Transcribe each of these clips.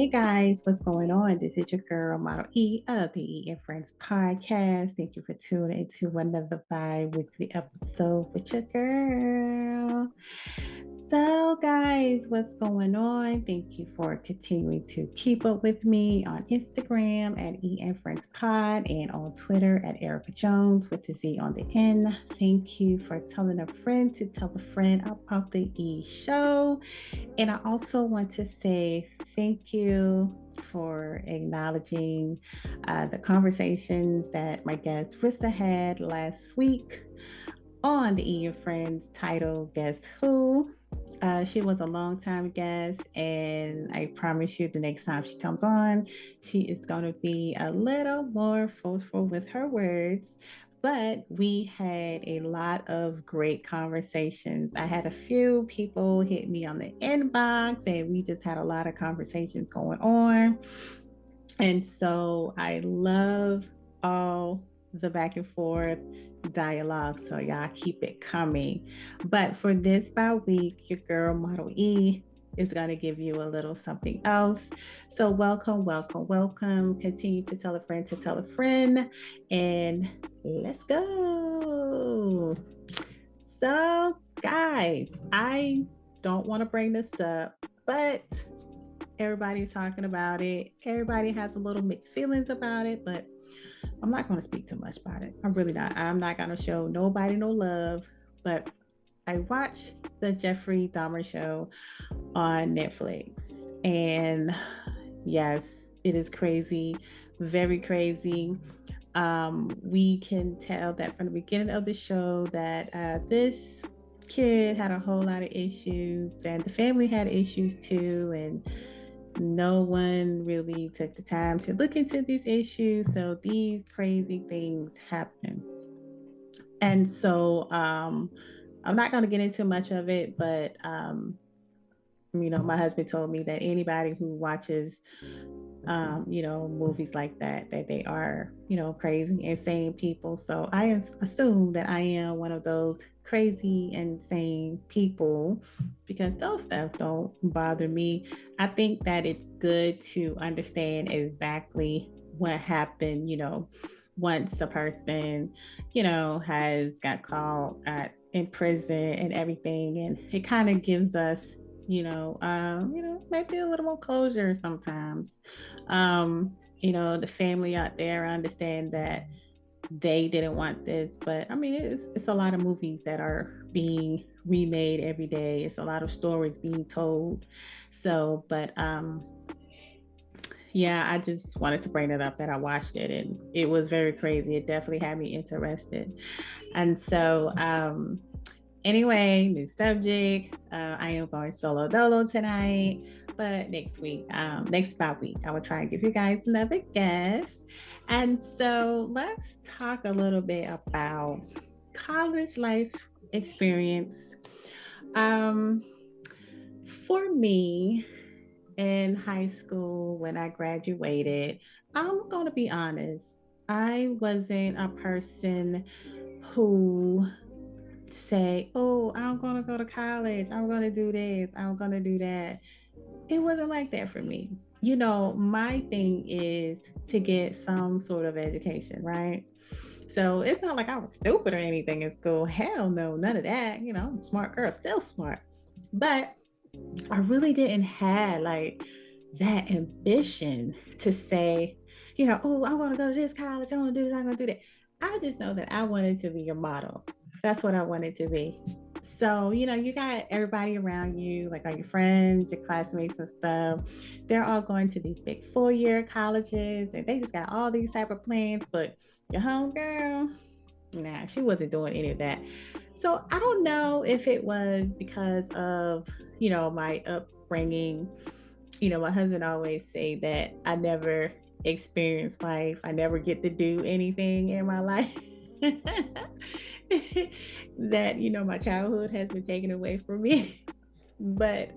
guys, what's going on? This is your girl, Model E of the E and Friends podcast. Thank you for tuning into another bi weekly episode with your girl. So, guys, what's going on? Thank you for continuing to keep up with me on Instagram at E and Friends Pod and on Twitter at Erica Jones with the Z on the end. Thank you for telling a friend to tell a friend about the E Show. And I also want to say thank you for acknowledging the conversations that my guest Rissa had last week on the E and Friends title, Guess Who? She was a long time guest, and I promise you the next time she comes on, she is going to be a little more forceful with her words. But we had a lot of great conversations. I had a few people hit me on the inbox, and we just had a lot of conversations going on. And so I love all the back and forth dialogue. So y'all keep it coming. But for this by week, your girl Model E is going to give you a little something else. So welcome, welcome, welcome. Continue to tell a friend to tell a friend. And let's go. So, guys, I don't want to bring this up, but everybody's talking about it. Everybody has a little mixed feelings about it, but I'm not going to speak too much about it. I'm really not. I'm not going to show nobody no love, but I watched the Jeffrey Dahmer show on Netflix. And yes, it is crazy, very crazy. We can tell that from the beginning of the show that this kid had a whole lot of issues, and the family had issues too. And no one really took the time to look into these issues. So these crazy things happen. And so I'm not going to get into much of it, but my husband told me that anybody who watches movies like that they are, crazy, insane people. So I assume that I am one of those crazy, insane people because those stuff don't bother me. I think that it's good to understand exactly what happened, once a person, has got in prison and everything. And it kind of gives us maybe a little more closure sometimes. The family out there, I understand that they didn't want this, but I mean, it's a lot of movies that are being remade every day. It's a lot of stories being told. So, but yeah, I just wanted to bring it up that I watched it and it was very crazy. It definitely had me interested. And so, anyway, new subject. I am going solo dolo tonight, but next week, next about week, I will try and give you guys another guest. And so let's talk a little bit about college life experience. Um, for me, in high school, when I graduated, I'm going to be honest, I wasn't a person who say, oh, I'm going to go to college. I'm going to do this. I'm going to do that. It wasn't like that for me. My thing is to get some sort of education, right? So it's not like I was stupid or anything in school. Hell no, none of that. I'm a smart girl, still smart. But I really didn't have like that ambition to say, oh, I want to go to this college. I want to do this. I'm going to do that. I just know that I wanted to be a model. That's what I wanted to be. So, you got everybody around you, like all your friends, your classmates and stuff. They're all going to these big 4-year colleges and they just got all these type of plans. But your homegirl, nah, she wasn't doing any of that. So I don't know if it was because of, my upbringing. My husband always say that I never experienced life. I never get to do anything in my life. That, my childhood has been taken away from me. But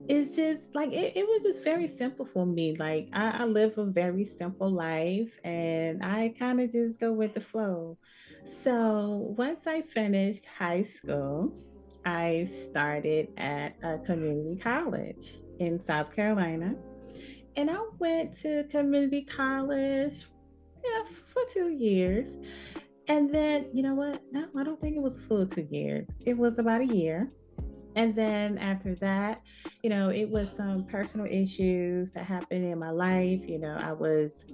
it's just like it was just very simple for me. Like I live a very simple life and I kind of just go with the flow. So once I finished high school, I started at a community college. in South Carolina. And I went to community college, yeah, for 2 years. And then, you know what? No, I don't think it was full 2 years. It was about a year. And then after that, it was some personal issues that happened in my life. I was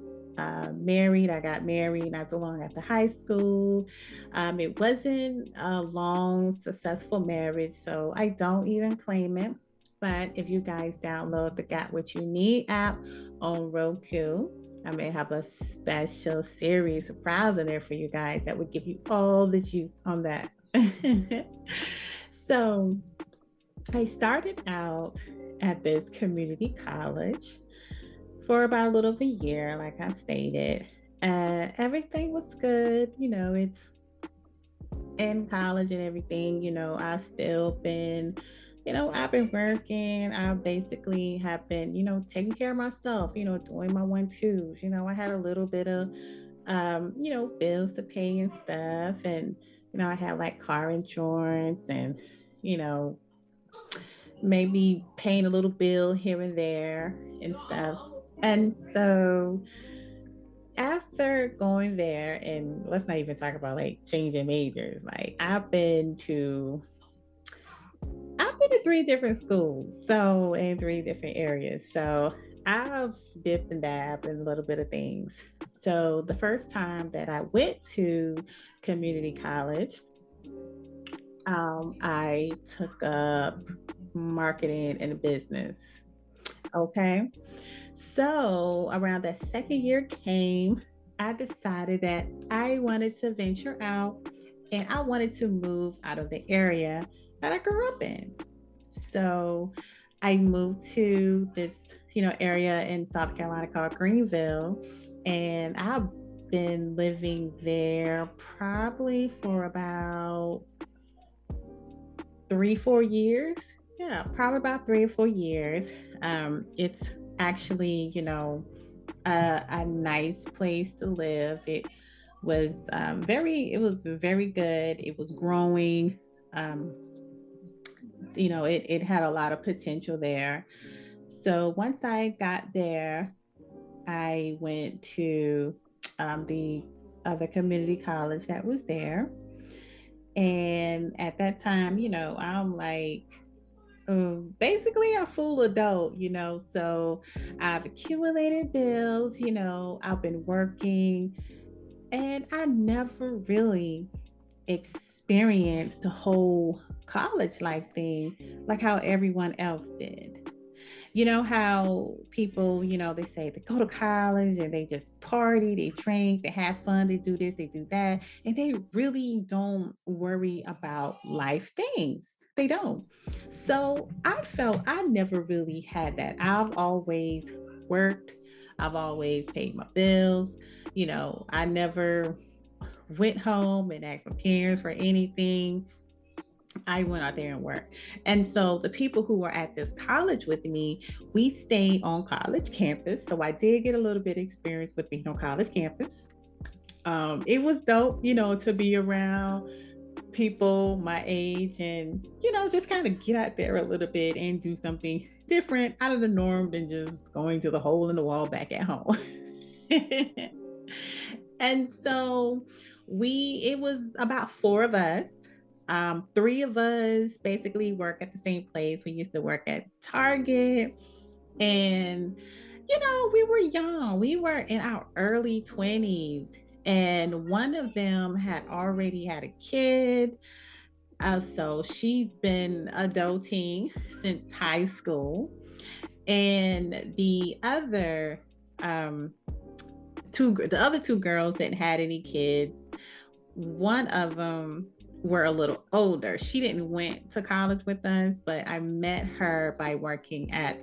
married. I got married not so long after high school. It wasn't a long, successful marriage, so I don't even claim it. But if you guys download the Got What You Need app on Roku, I may have a special series surprise in there for you guys that would give you all the juice on that. So, I started out at this community college for about a little over a year, like I stated. Everything was good. It's in college and everything. I've been working. I basically have been, taking care of myself, doing my one, twos. I had a little bit of, bills to pay and stuff. And, I had like car insurance and, you know, maybe paying a little bill here and there and stuff. And so after going there, and let's not even talk about like changing majors, like I've been to three different schools, so in three different areas. So I've dipped and dabbed in a little bit of things. So the first time that I went to community college, I took up marketing and business. Okay. So around that second year came, I decided that I wanted to venture out and I wanted to move out of the area that I grew up in. So I moved to this, area in South Carolina called Greenville, and I've been living there probably for about 3, 4 years. Yeah, probably about 3 or 4 years. It's actually, a nice place to live. It was very good. It was growing. Um, it had a lot of potential there. So once I got there, I went to the other community college that was there. And at that time, I'm like basically a full adult, so I've accumulated bills, I've been working, and I never really experienced the whole college life thing like how everyone else did. You know how people, they say they go to college and they just party, they drink, they have fun, they do this, they do that, and they really don't worry about life things. They don't. So I felt I never really had that. I've always worked, I've always paid my bills. I never went home and asked my parents for anything. I went out there and worked. And so the people who were at this college with me, we stayed on college campus. So I did get a little bit of experience with being on college campus. It was dope, to be around people my age and, just kind of get out there a little bit and do something different out of the norm than just going to the hole in the wall back at home. And so it was about four of us. Three of us basically work at the same place. We used to work at Target, and we were young. We were in our early 20s, and one of them had already had a kid. So she's been adulting since high school, and the other two girls that had any kids, one of them were a little older. She didn't went to college with us, but I met her by working at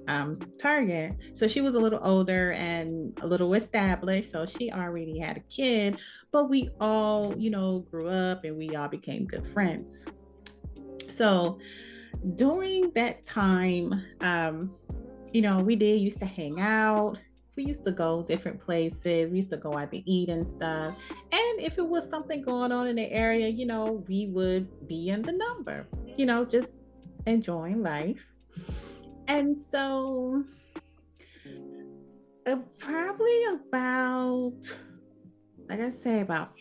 Target. So she was a little older and a little established. So she already had a kid, but we all, grew up and we all became good friends. So during that time, we did used to hang out. We used to go different places. We used to go out to eat and stuff. And if it was something going on in the area, we would be in the number, just enjoying life. And so probably about, like I say, about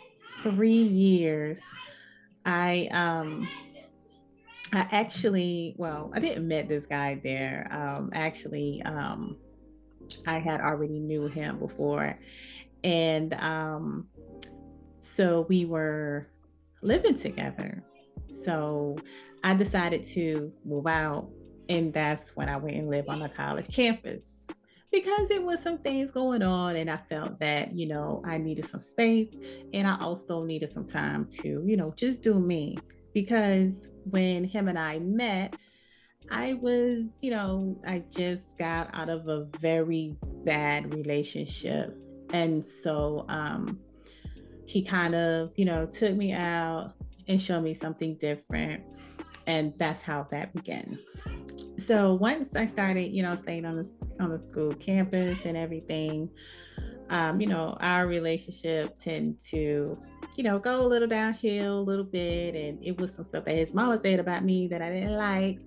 3 years, I I actually, well, I didn't met this guy there. Actually, I had already knew him before, and so we were living together. So I decided to move out, and that's when I went and lived on a college campus because it was some things going on, and I felt that I needed some space, and I also needed some time to just do me because when him and I met, I was, I just got out of a very bad relationship. And so he kind of, took me out and showed me something different. And that's how that began. So once I started, staying on the school campus and everything, our relationship tend to, go a little downhill a little bit. And it was some stuff that his mama said about me that I didn't like.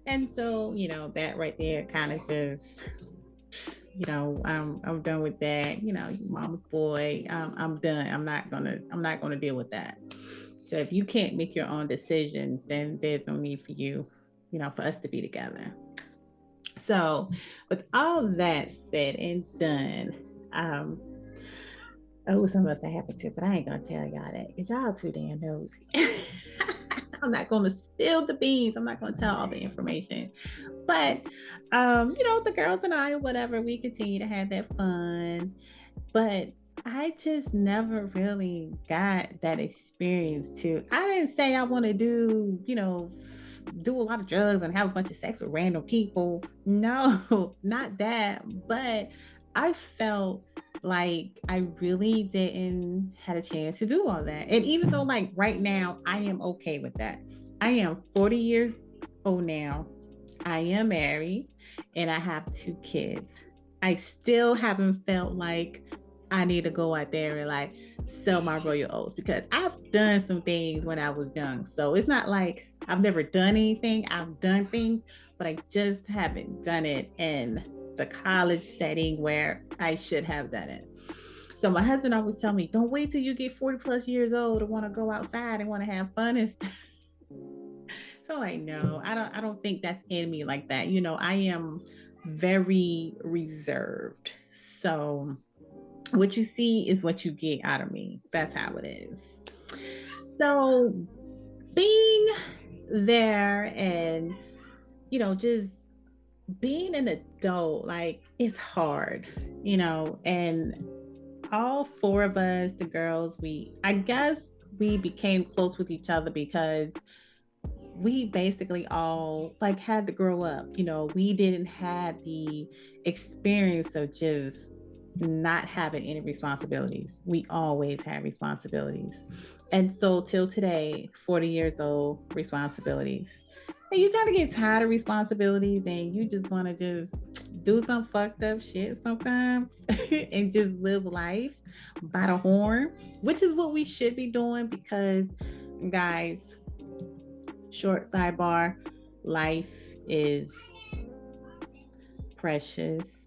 And so, that right there kind of just, I'm done with that. You mama's boy. I'm done. I'm not gonna deal with that. So if you can't make your own decisions, then there's no need for you, for us to be together. So with all that said and done, oh, some of us that happened to, but I ain't gonna tell y'all that because y'all too damn nosy. I'm not gonna spill the beans. I'm not gonna tell all the information. But the girls and I or whatever, we continue to have that fun. But I just never really got that experience to. I didn't say I want to do a lot of drugs and have a bunch of sex with random people. No, not that. But I felt like I really didn't had a chance to do all that. And even though like right now I am okay with that. I am 40 years old now. I am married and I have 2 kids. I still haven't felt like I need to go out there and like sell my royal oats because I've done some things when I was young. So it's not like I've never done anything. I've done things, but I just haven't done it in the college setting where I should have done it. So my husband always tell me, don't wait till you get 40 plus years old to want to go outside and want to have fun and stuff. So I know I don't think that's in me like that. I am very reserved. So what you see is what you get out of me. That's how it is. So being there and just being an adult, like it's hard, and all 4 of us, the girls, I guess we became close with each other because we basically all like had to grow up. We didn't have the experience of just not having any responsibilities. We always had responsibilities. And so till today, 40 years old, responsibilities. And you kind of get tired of responsibilities and you just want to just do some fucked up shit sometimes and just live life by the horn, which is what we should be doing because, guys, short sidebar, life is precious.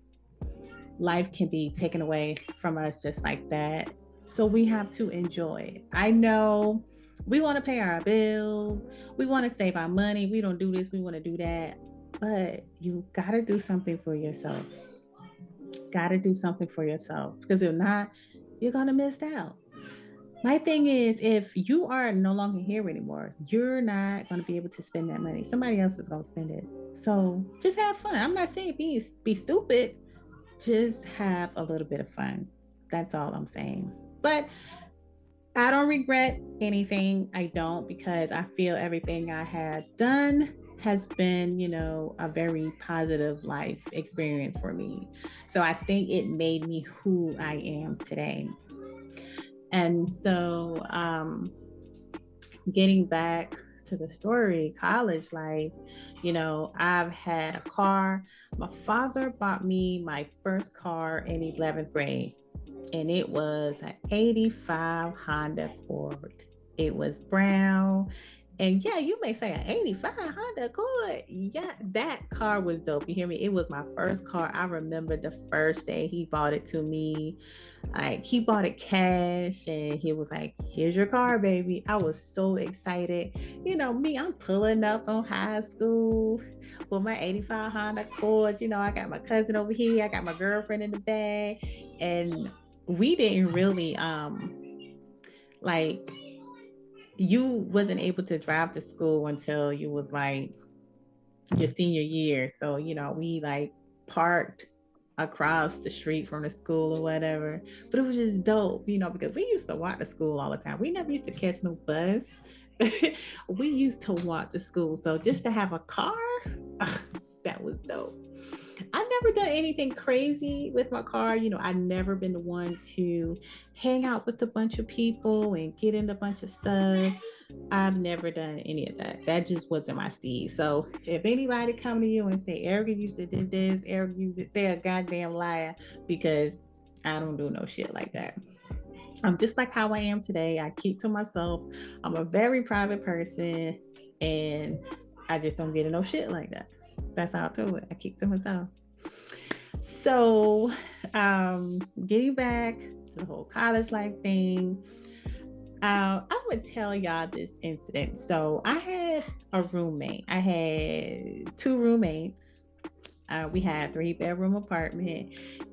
Life can be taken away from us just like that. So we have to enjoy it. I know we want to pay our bills, we want to save our money, we don't do this, we want to do that. But you got to do something for yourself. Got to do something for yourself because if not, you're going to miss out. My thing is, if you are no longer here anymore, you're not going to be able to spend that money. Somebody else is going to spend it. So just have fun. I'm not saying be stupid. Just have a little bit of fun. That's all I'm saying. But I don't regret anything. I don't because I feel everything I had done has been, a very positive life experience for me. So I think it made me who I am today. And so, getting back to the story, college life, I've had a car. My father bought me my first car in 11th grade, and it was an 85 Honda Accord. It was brown And yeah, you may say an 85 Honda Accord. Yeah, that car was dope. You hear me? It was my first car. I remember the first day he bought it to me. Like he bought it cash and he was like, here's your car, baby. I was so excited. You know, me, I'm pulling up on high school with my 85 Honda Accord. You know, I got my cousin over here, I got my girlfriend in the bag. And we didn't really like you wasn't able to drive to school until you was like your senior year. So, you know, we like parked across the street from the school or whatever. But it was just dope, you know, because we used to walk to school all the time. We never used to catch no bus. We used to walk to school. So just to have a car, that was dope. I've never done anything crazy with my car. You know, I've never been the one to hang out with a bunch of people and get into a bunch of stuff. I've never done any of that. That just wasn't my steed. So if anybody come to you and say Erica used to do this, Erica used to, they're a goddamn liar because I don't do no shit like that. I'm just like how I am today. I keep to myself. I'm a very private person and I just don't get in no shit like that. That's how I do it. I keep to myself. So, getting back to the whole college life thing, I would tell y'all this incident. So, I had a roommate. I had two roommates. We had a 3-bedroom apartment,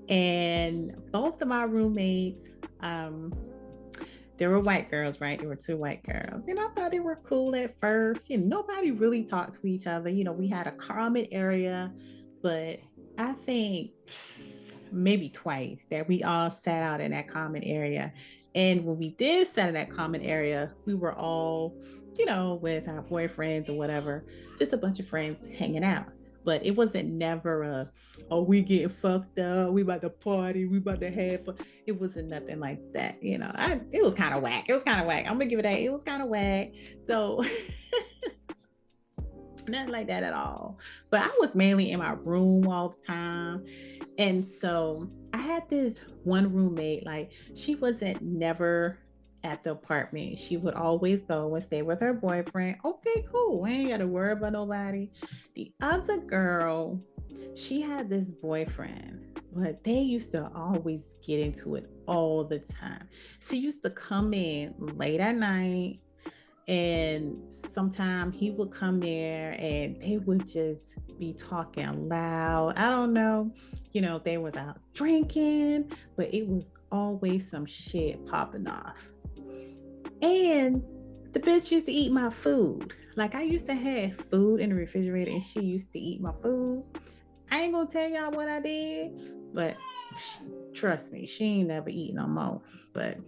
and both of my roommates, um, there were white girls, right? There were two white girls. And I thought they were cool at first. You know, nobody really talked to each other. You know, we had a common area, but I think maybe twice that we all sat out in that common area. And when we did sit in that common area, we were all, you know, with our boyfriends or whatever, just a bunch of friends hanging out. But it wasn't never a, oh, we getting fucked up, we about to party, we about to have fun. It wasn't nothing like that, you know. It was kind of whack. It was kind of whack. I'm gonna give it that. It was kind of whack. So nothing like that at all. But I was mainly in my room all the time. And so I had this one roommate, like she wasn't never at the apartment. She would always go and stay with her boyfriend. Okay, cool. I ain't got to worry about nobody. The other girl, she had this boyfriend, but they used to always get into it all the time. She used to come in late at night and sometimes he would come there and they would just be talking loud. I don't know, you know, they was out drinking, but it was always some shit popping off. And the bitch used to eat my food. Like I used to have food in the refrigerator and she used to eat my food. I ain't gonna tell y'all what I did, but trust me, she ain't never eat no more. But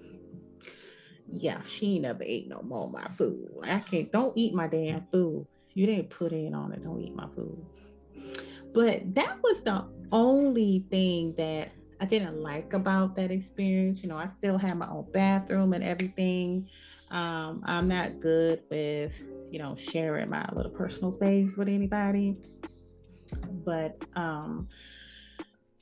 yeah, she ain't never ate no more of my food. I can't, don't eat my damn food. You didn't put in on it, don't eat my food. But that was the only thing that I didn't like about that experience. You know, I still have my own bathroom and everything. I'm not good with, you know, sharing my little personal space with anybody. But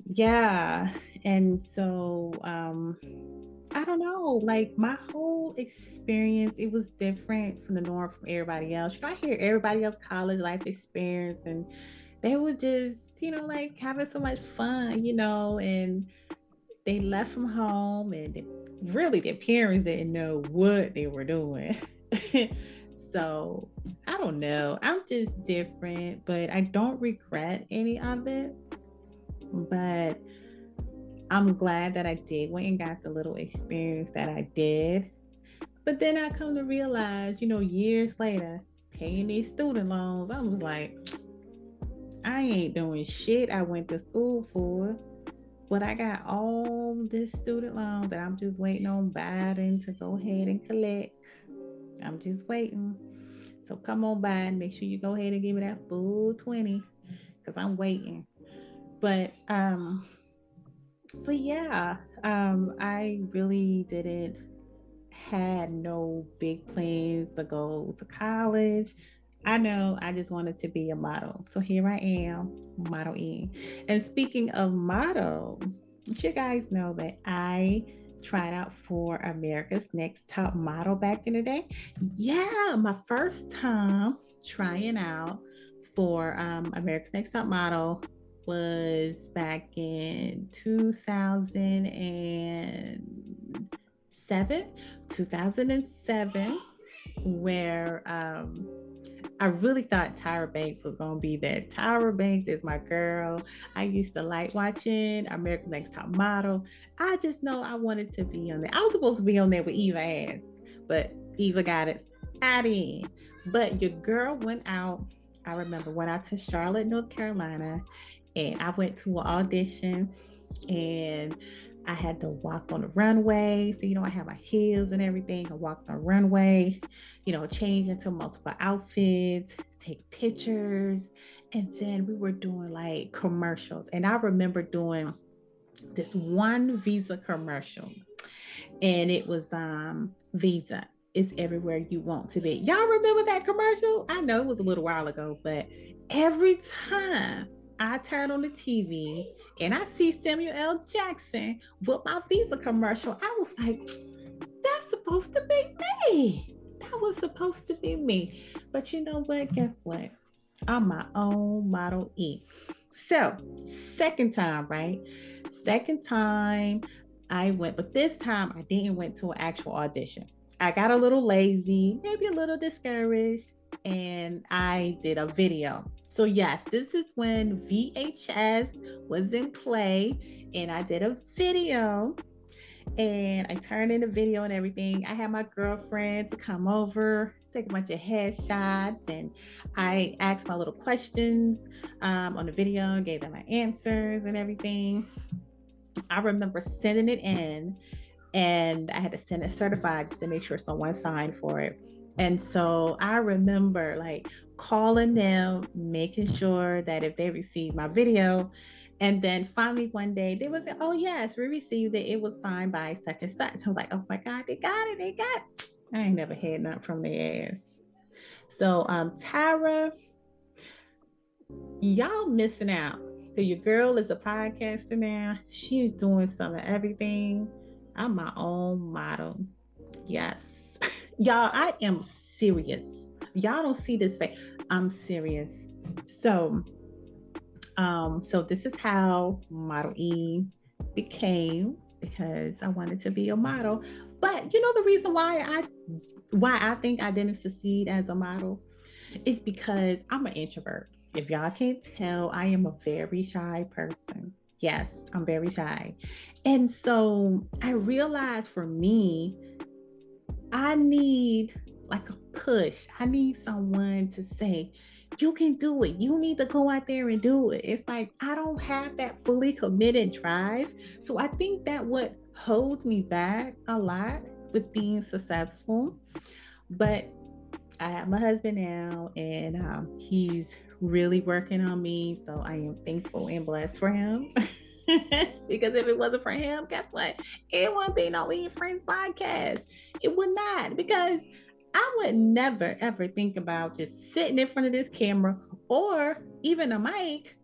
yeah, and so I don't know, like my whole experience, it was different from the norm from everybody else. You know, I hear everybody else college life experience and they were just, you know, like having so much fun, you know, and they left from home and really their parents didn't know what they were doing. So I don't know. I'm just different, but I don't regret any of it. But I'm glad that I did went and got the little experience that I did. But then I come to realize, you know, years later, paying these student loans, I was like, I ain't doing shit I went to school for. But I got all this student loan that I'm just waiting on Biden to go ahead and collect. I'm just waiting. So come on, Biden, make sure you go ahead and give me that full 20 because I'm waiting. But yeah, I really didn't had no big plans to go to college. I know I just wanted to be a model. So here I am, modeling. And speaking of model, you guys know that I tried out for America's Next Top Model back in the day. Yeah, my first time trying out for America's Next Top Model was back in 2007, where I really thought Tyra Banks was gonna be there. Tyra Banks is my girl. I used to like watching America's Next Top Model. I just know I wanted to be on there. I was supposed to be on there with Eva ass, but Eva got it out in. But your girl went out. I remember went out to Charlotte, North Carolina, and I went to an audition, and I had to walk on the runway. So, I had my heels and everything. I walked on the runway, change into multiple outfits, take pictures. And then we were doing like commercials. And I remember doing this one Visa commercial, and it was Visa. It's everywhere you want to be. Y'all remember that commercial? I know it was a little while ago, but every time I turn on the TV and I see Samuel L. Jackson with my Visa commercial, I was like, that's supposed to be me. That was supposed to be me. But you know what? Guess what? I'm my own Model E. So, second time, right? Second time I went, but this time I didn't went to an actual audition. I got a little lazy, maybe a little discouraged, and I did a video. So yes, this is when VHS was in play, and I did a video, and I turned in the video and everything. I had my girlfriend to come over, take a bunch of headshots, and I asked my little questions on the video, gave them my answers and everything. I remember sending it in, and I had to send it certified just to make sure someone signed for it. And so I remember like calling them, making sure that if they received my video, and then finally one day they was like, oh yes, we received it. It was signed by such and such. I was like, oh my God, they got it, they got it. I ain't never had nothing from their ass. So Tara, y'all missing out. So your girl is a podcaster now. She's doing some of everything. I'm my own model. Yes. Y'all, I am serious. Y'all don't see this face. I'm serious. So this is how Model E became, because I wanted to be a model. But you know the reason why I think I didn't succeed as a model is because I'm an introvert. If y'all can't tell, I am a very shy person. Yes, I'm very shy. And so I realized for me, I need like a push. I need someone to say, you can do it. You need to go out there and do it. It's like I don't have that fully committed drive. So I think that what holds me back a lot with being successful. But I have my husband now, and he's really working on me. So I am thankful and blessed for him. Because if it wasn't for him, guess what? It wouldn't be no We Ain't Friends podcast. It would not, because I would never ever think about just sitting in front of this camera or even a mic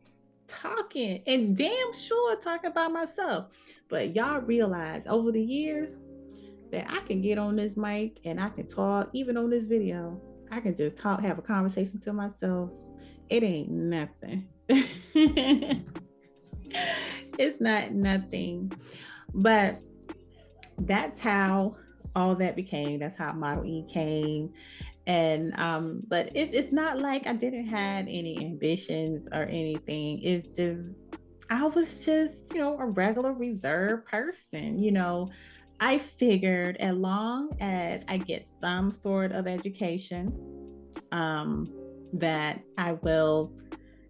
talking, and damn sure talking about myself. But y'all realize over the years that I can get on this mic and I can talk, even on this video. I can just talk, have a conversation to myself. It ain't nothing. It's not nothing. But that's how all that became. That's how Model E came. And but it's not like I didn't have any ambitions or anything. It's just I was just, a regular reserved person. I figured as long as I get some sort of education, that I will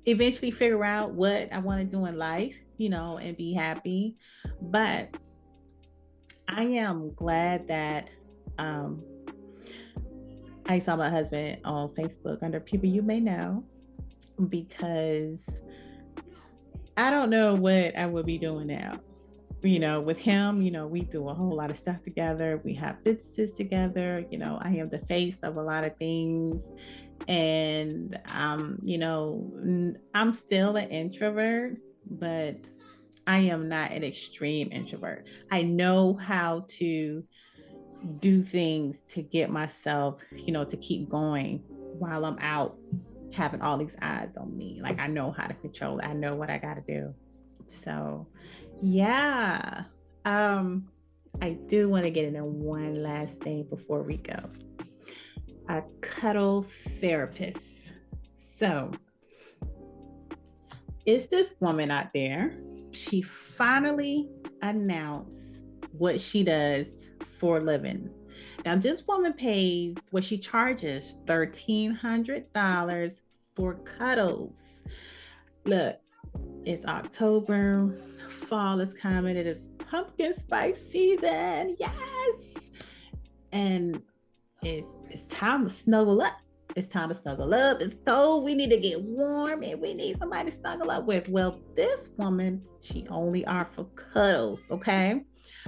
eventually figure out what I want to do in life, and be happy. But I am glad that I saw my husband on Facebook under people you may know, because I don't know what I would be doing now. With him, we do a whole lot of stuff together. We have businesses together. I am the face of a lot of things. And, I'm still an introvert, but I am not an extreme introvert. I know how to do things to get myself, to keep going while I'm out having all these eyes on me. Like I know how to control it. I know what I got to do. So, yeah. Um I do want to get into one last thing before we go. A cuddle therapist. So, is this woman out there? She finally announced what she does for a living. Now, this woman pays what she charges $1,300 for cuddles. Look, it's October, fall is coming, it is pumpkin spice season. Yes. And it's time to snuggle up. It's time to snuggle up. It's cold. We need to get warm and we need somebody to snuggle up with. Well, this woman, she only offers cuddles, okay?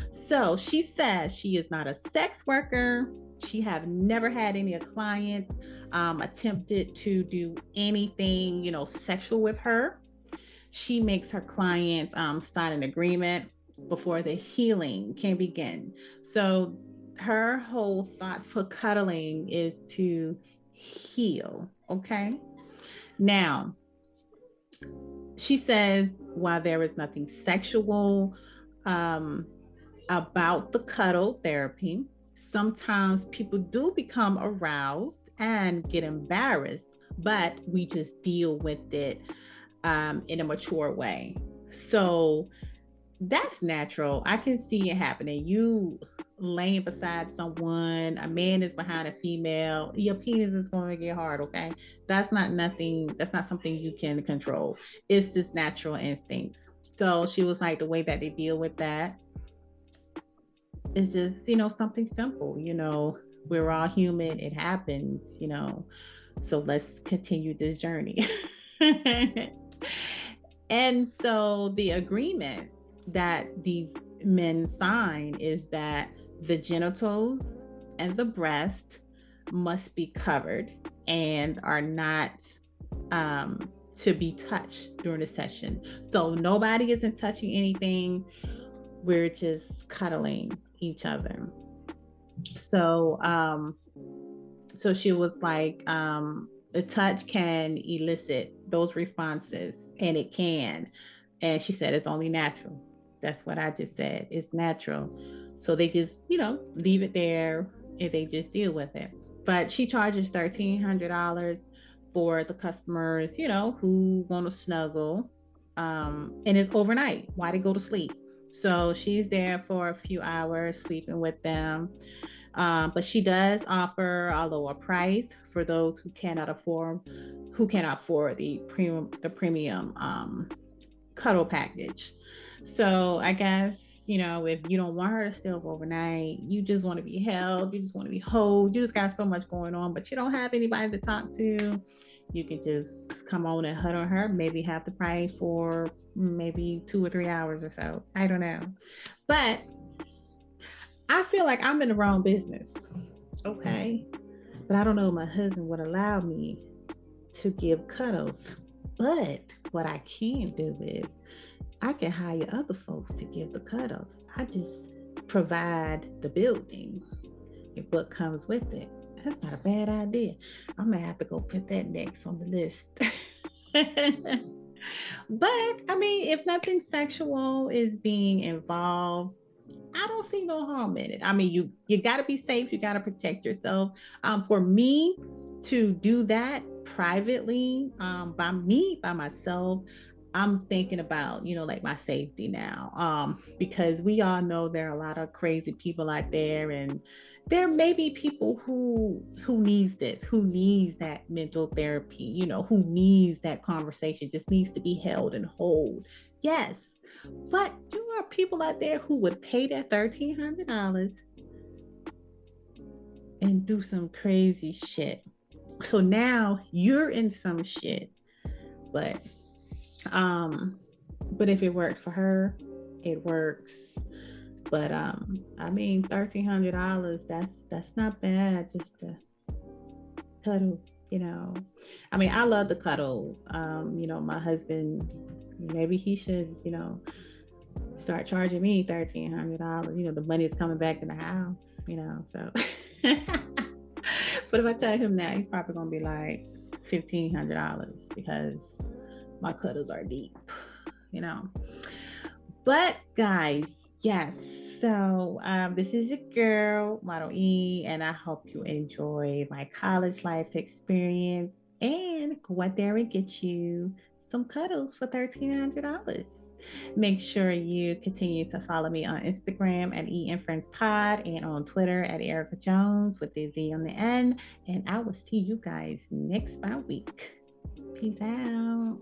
So she says she is not a sex worker. She have never had any clients attempted to do anything, sexual with her. She makes her clients sign an agreement before the healing can begin. So her whole thought for cuddling is to heal. Okay. Now, she says while there is nothing sexual about the cuddle therapy, sometimes people do become aroused and get embarrassed, but we just deal with it in a mature way. So that's natural. I can see it happening. You laying beside someone, a man is behind a female, your penis is going to get hard, okay? That's not something you can control. It's this natural instincts. So she was like, the way that they deal with that is just, something simple, we're all human, it happens, so let's continue this journey. And so the agreement that these men sign is that the genitals and the breast must be covered and are not to be touched during the session. So nobody isn't touching anything. We're just cuddling each other. So so she was like, the touch can elicit those responses, and it can. And she said it's only natural. That's what I just said. It's natural. So they just, leave it there and they just deal with it. But she charges $1,300 for the customers, who want to snuggle. And it's overnight. Why they go to sleep? So she's there for a few hours sleeping with them. But she does offer a lower price for those who cannot afford the premium cuddle package. So I guess, if you don't want her to stay up overnight, you just want to be held, you just want to be held, you just got so much going on, but you don't have anybody to talk to, you can just come on and huddle her, maybe have the price for maybe 2 or 3 hours or so. I don't know. But I feel like I'm in the wrong business. Okay. But I don't know if my husband would allow me to give cuddles. But what I can do is I can hire other folks to give the cuddles. I just provide the building and what comes with it. That's not a bad idea. I'm gonna have to go put that next on the list. But I mean, if nothing sexual is being involved, I don't see no harm in it. I mean, you got to be safe. You got to protect yourself. For me to do that privately, by myself, I'm thinking about, like my safety now, because we all know there are a lot of crazy people out there, and there may be people who needs this, who needs that mental therapy, who needs that conversation, just needs to be held and hold. Yes, but there are people out there who would pay that $1,300 and do some crazy shit. So now you're in some shit, but if it works for her, it works. But I mean, $1,300, that's not bad just to cuddle. I mean, I love the cuddle. My husband, maybe he should, start charging me $1,300. The money is coming back in the house. So but if I tell him that, he's probably gonna be like $1,500 because my cuddles are deep. But guys, yes. So this is your girl, Model E, and I hope you enjoy my college life experience and go out there and get you some cuddles for $1,300. Make sure you continue to follow me on Instagram at E and Friends Pod and on Twitter at Erica Jones with the Z on the end. And I will see you guys next week. Peace out.